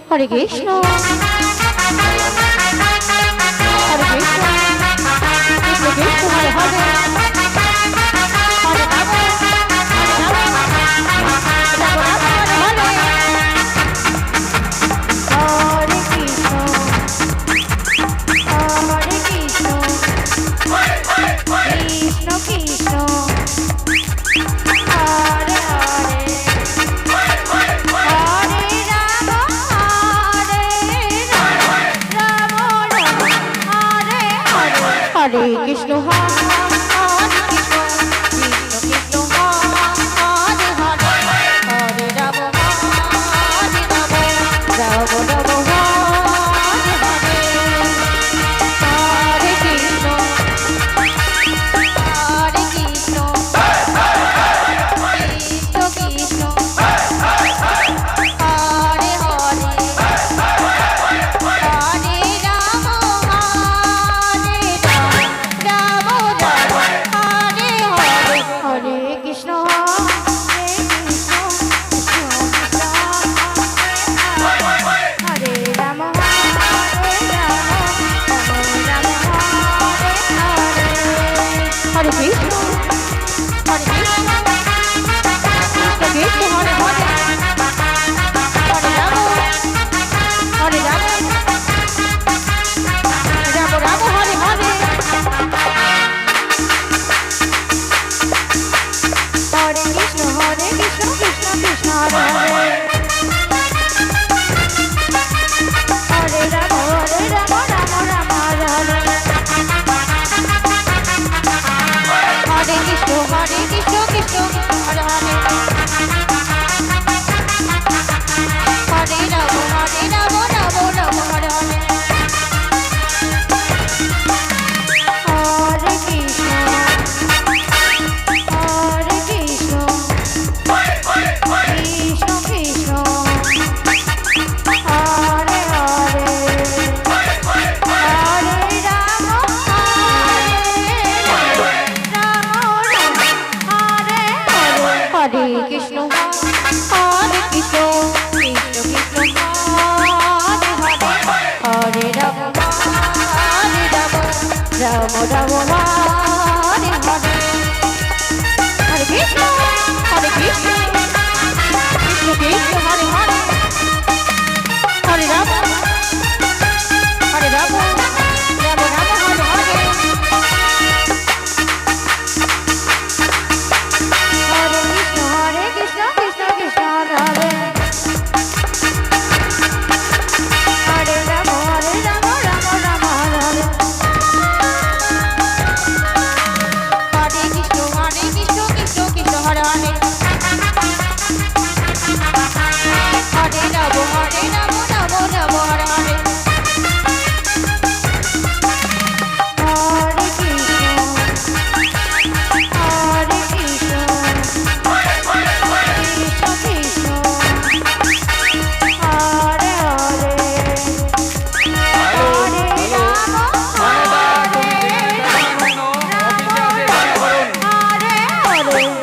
Hare Krishna Hare Krishna Krishna Krishna Hare Hare Hare Ram Hare Ram Ram Ram Hare Hare Krishna Krishna Krishna Hare Hare Hare Krishna Hare Krishna Krishna Krishna Hare Hare Hare Ram Hare Ram Ram Ram Hare Hare Hare Krishna Hare Krishna Krishna Krishna Hare Hare Hare Ram Hare Ram Ram Hare Hare Hare Krishna Hare Krishna Hare Ram Hare Ram Ram Hare Hare Hare Krishna Hare Krishna Krishna Krishna Hare Hare Hare Ram Hare Ram Ram Ram Hare Hare Hare Krishna Krishna Krishna Hare Hare Hare Ram Ram Ram Hare Hare Hare Krishna Krishna Hare Hare Hare Ram Ram Ram Hare Hare Hare Krishna Hare Krishna Krishna Krishna Hare Hare Hare Ram Hare Hare Krishna Hare Krishna Krishna Krishna Hare Hare Hare Ram Ram Ram Hare Hare Hare Krishna Krishna Krishna Hare Hare Hare Ram Ram Ram Hare Hare Hare Krishna Krishna Krishna Hare Hare Hare Ram Ram Ram Hare Hare Hare Krishna Krishna Krishna Hare Hare Hare Ram Ram Ram Hare Hare Hare Krishna Hare Krishna Krishna Krishna Hare Hare Hare Ram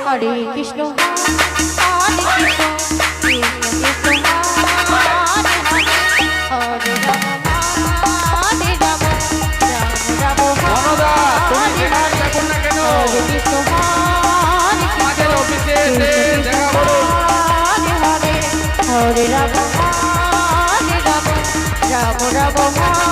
Hare Krishna Hare Krishna Krishna Krishna Hare Hare Hare Ram Ram Ram Hare Hare Hare Krishna Hare Krishna Hare Hare Hare Ram Ram Ram Ram